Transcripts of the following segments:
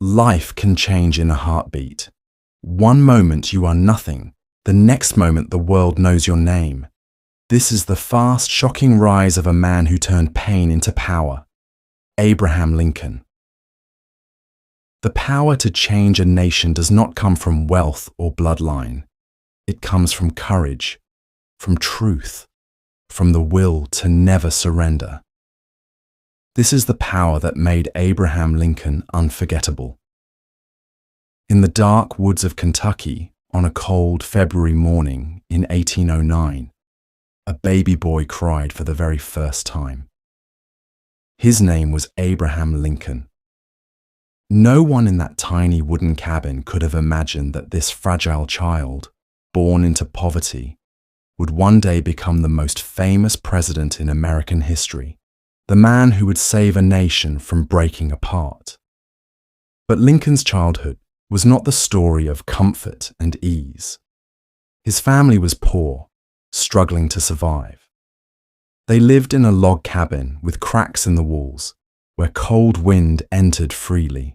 Life can change in a heartbeat. One moment you are nothing, the next moment the world knows your name. This is the fast, shocking rise of a man who turned pain into power. Abraham Lincoln. The power to change a nation does not come from wealth or bloodline. It comes from courage, from truth, from the will to never surrender. This is the power that made Abraham Lincoln unforgettable. In the dark woods of Kentucky, on a cold February morning in 1809, a baby boy cried for the very first time. His name was Abraham Lincoln. No one in that tiny wooden cabin could have imagined that this fragile child, born into poverty, would one day become the most famous president in American history, the man who would save a nation from breaking apart. But Lincoln's childhood was not the story of comfort and ease. His family was poor, struggling to survive. They lived in a log cabin with cracks in the walls, where cold wind entered freely.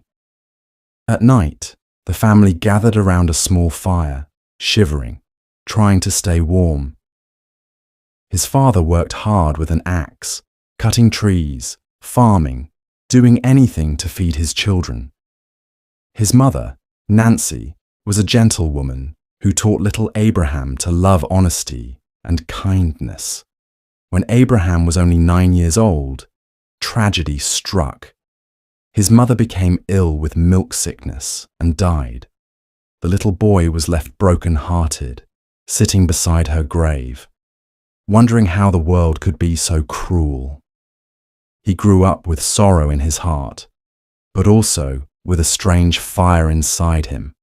At night, the family gathered around a small fire, shivering, trying to stay warm. His father worked hard with an axe, cutting trees, farming, doing anything to feed his children. His mother, Nancy, was a gentle woman who taught little Abraham to love honesty and kindness. When Abraham was only 9 years old, tragedy struck. His mother became ill with milk sickness and died. The little boy was left broken-hearted, sitting beside her grave, wondering how the world could be so cruel. He grew up with sorrow in his heart, but also with a strange fire inside him,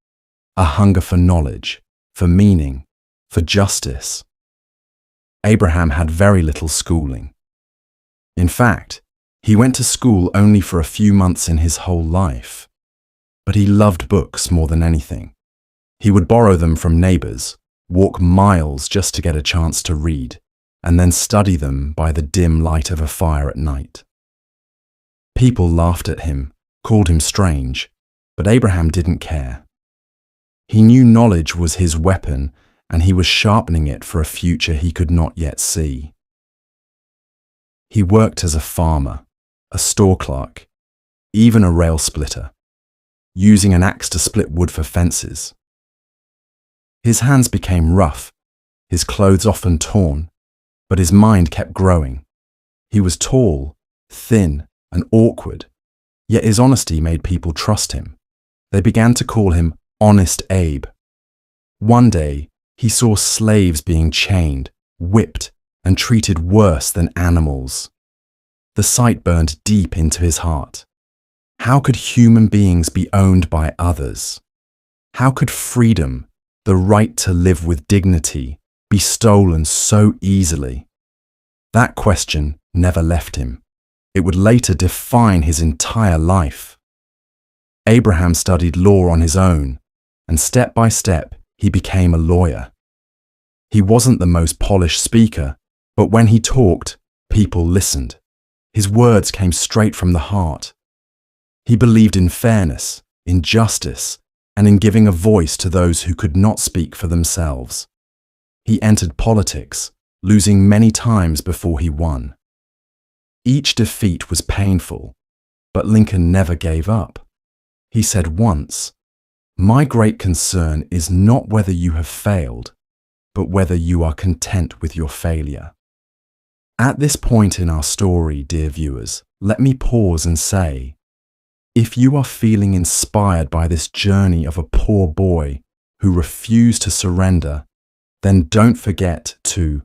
a hunger for knowledge, for meaning, for justice. Abraham had very little schooling. In fact, he went to school only for a few months in his whole life. But he loved books more than anything. He would borrow them from neighbors, walk miles just to get a chance to read, and then study them by the dim light of a fire at night. People laughed at him, called him strange, but Abraham didn't care. He knew knowledge was his weapon, and he was sharpening it for a future he could not yet see. He worked as a farmer, a store clerk, even a rail splitter, using an axe to split wood for fences. His hands became rough, his clothes often torn, but his mind kept growing. He was tall, thin, and awkward, yet his honesty made people trust him. They began to call him Honest Abe. One day, he saw slaves being chained, whipped, and treated worse than animals. The sight burned deep into his heart. How could human beings be owned by others? How could freedom, the right to live with dignity, be stolen so easily? That question never left him. It would later define his entire life. Abraham studied law on his own, and step by step, he became a lawyer. He wasn't the most polished speaker, but when he talked, people listened. His words came straight from the heart. He believed in fairness, in justice, and in giving a voice to those who could not speak for themselves. He entered politics, losing many times before he won. Each defeat was painful, but Lincoln never gave up. He said once, "My great concern is not whether you have failed, but whether you are content with your failure." At this point in our story, dear viewers, let me pause and say, if you are feeling inspired by this journey of a poor boy who refused to surrender, then don't forget to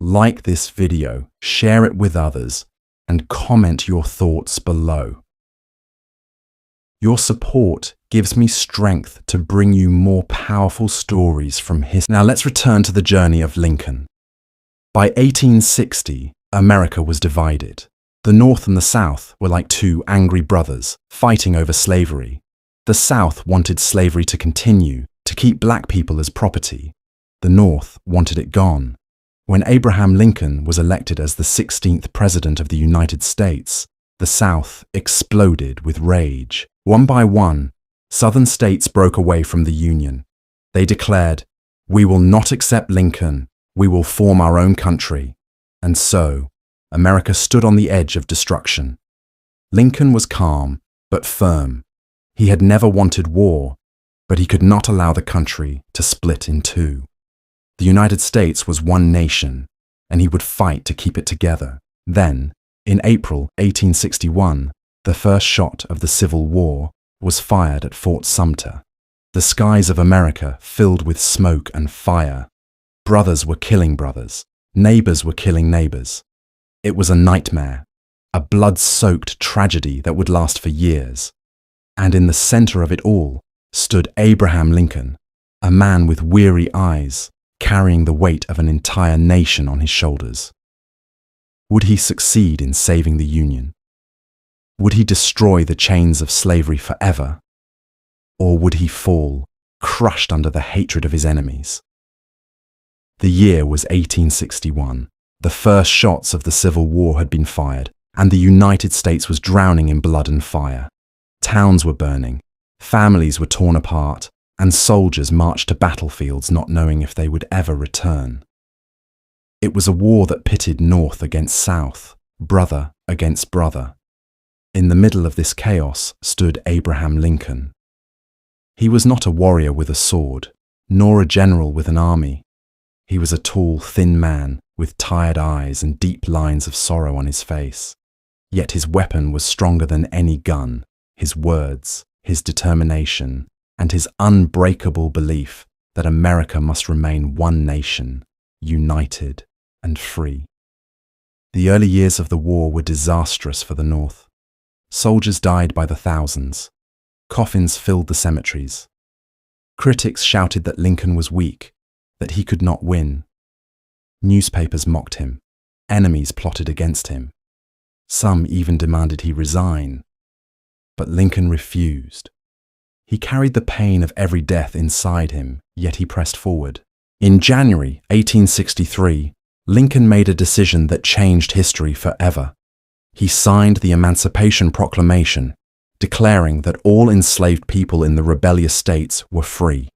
like this video, share it with others, and comment your thoughts below. Your support gives me strength to bring you more powerful stories from history. Now let's return to the journey of Lincoln. By 1860, America was divided. The North and the South were like two angry brothers fighting over slavery. The South wanted slavery to continue, to keep black people as property. The North wanted it gone. When Abraham Lincoln was elected as the 16th President of the United States, the South exploded with rage. One by one, Southern states broke away from the Union. They declared, "We will not accept Lincoln. We will form our own country." And so, America stood on the edge of destruction. Lincoln was calm, but firm. He had never wanted war, but he could not allow the country to split in two. The United States was one nation, and he would fight to keep it together. Then, in April 1861, the first shot of the Civil War was fired at Fort Sumter. The skies of America filled with smoke and fire. Brothers were killing brothers. Neighbors were killing neighbors. It was a nightmare, a blood-soaked tragedy that would last for years. And in the center of it all stood Abraham Lincoln, a man with weary eyes, carrying the weight of an entire nation on his shoulders. Would he succeed in saving the Union? Would he destroy the chains of slavery forever? Or would he fall, crushed under the hatred of his enemies? The year was 1861. The first shots of the Civil War had been fired, and the United States was drowning in blood and fire. Towns were burning, families were torn apart, and soldiers marched to battlefields not knowing if they would ever return. It was a war that pitted North against South, brother against brother. In the middle of this chaos stood Abraham Lincoln. He was not a warrior with a sword, nor a general with an army. He was a tall, thin man with tired eyes and deep lines of sorrow on his face. Yet his weapon was stronger than any gun, his words, his determination, and his unbreakable belief that America must remain one nation, united and free. The early years of the war were disastrous for the North. Soldiers died by the thousands. Coffins filled the cemeteries. Critics shouted that Lincoln was weak, that he could not win. Newspapers mocked him. Enemies plotted against him. Some even demanded he resign. But Lincoln refused. He carried the pain of every death inside him, yet he pressed forward. In January 1863, Lincoln made a decision that changed history forever. He signed the Emancipation Proclamation, declaring that all enslaved people in the rebellious states were free.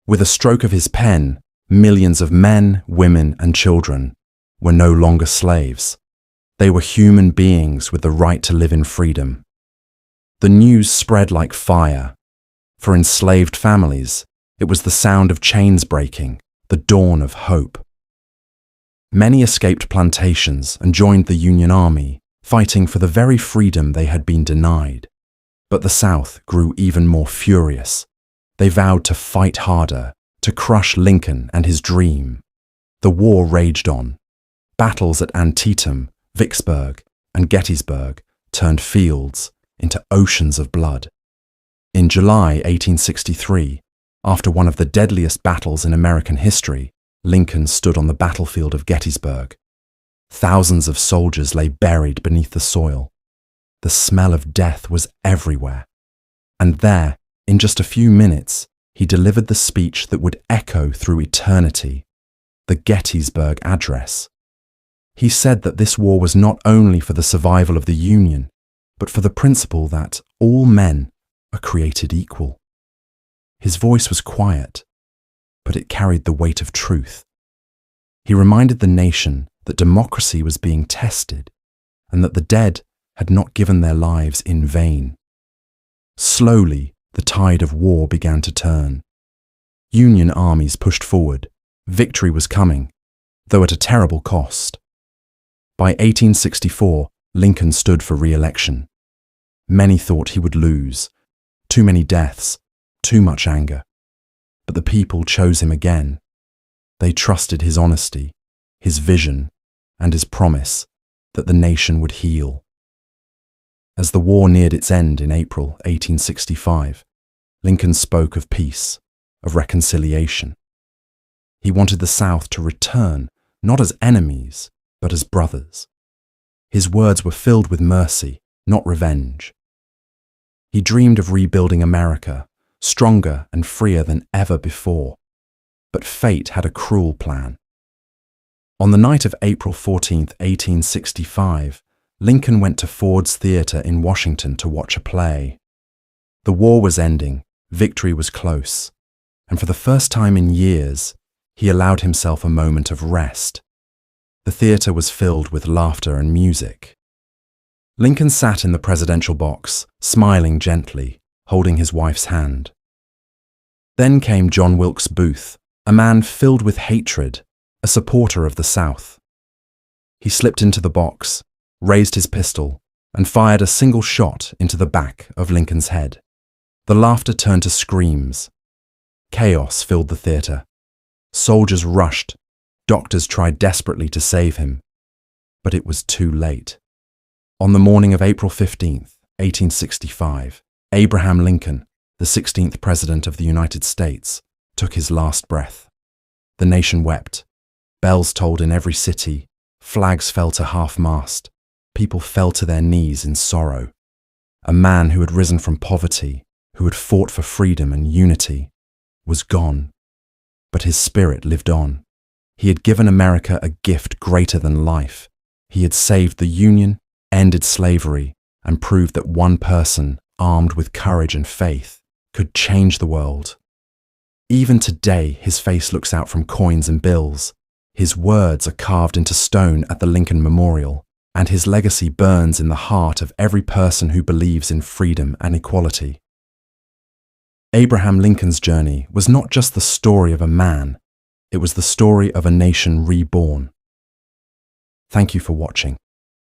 With a stroke of his pen, millions of men, women, and children were no longer slaves. They were human beings with the right to live in freedom. The news spread like fire. For enslaved families, it was the sound of chains breaking, the dawn of hope. Many escaped plantations and joined the Union Army, fighting for the very freedom they had been denied. But the South grew even more furious. They vowed to fight harder, to crush Lincoln and his dream. The war raged on. Battles at Antietam, Vicksburg, and Gettysburg turned fields into oceans of blood. In July 1863, after one of the deadliest battles in American history, Lincoln stood on the battlefield of Gettysburg. Thousands of soldiers lay buried beneath the soil. The smell of death was everywhere. And there, in just a few minutes, he delivered the speech that would echo through eternity, the Gettysburg Address. He said that this war was not only for the survival of the Union, but for the principle that all men are created equal. His voice was quiet, but it carried the weight of truth. He reminded the nation that democracy was being tested and that the dead had not given their lives in vain. Slowly, the tide of war began to turn. Union armies pushed forward. Victory was coming, though at a terrible cost. By 1864, Lincoln stood for re-election. Many thought he would lose. Too many deaths, too much anger. But the people chose him again. They trusted his honesty, his vision, and his promise that the nation would heal. As the war neared its end in April 1865, Lincoln spoke of peace, of reconciliation. He wanted the South to return, not as enemies, but as brothers. His words were filled with mercy, not revenge. He dreamed of rebuilding America, stronger and freer than ever before. But fate had a cruel plan. On the night of April 14, 1865, Lincoln went to Ford's Theatre in Washington to watch a play. The war was ending, victory was close, and for the first time in years, he allowed himself a moment of rest. The theater was filled with laughter and music. Lincoln sat in the presidential box, smiling gently, holding his wife's hand. Then came John Wilkes Booth, a man filled with hatred, a supporter of the South. He slipped into the box, raised his pistol, and fired a single shot into the back of Lincoln's head. The laughter turned to screams. Chaos filled the theater. Soldiers rushed. Doctors tried desperately to save him. But it was too late. On the morning of April 15th, 1865, Abraham Lincoln, the 16th President of the United States, took his last breath. The nation wept. Bells tolled in every city. Flags fell to half-mast. People fell to their knees in sorrow. A man who had risen from poverty, who had fought for freedom and unity, was gone. But his spirit lived on. He had given America a gift greater than life. He had saved the Union, ended slavery, and proved that one person, armed with courage and faith, could change the world. Even today, his face looks out from coins and bills. His words are carved into stone at the Lincoln Memorial, and his legacy burns in the heart of every person who believes in freedom and equality. Abraham Lincoln's journey was not just the story of a man, it was the story of a nation reborn. Thank you for watching.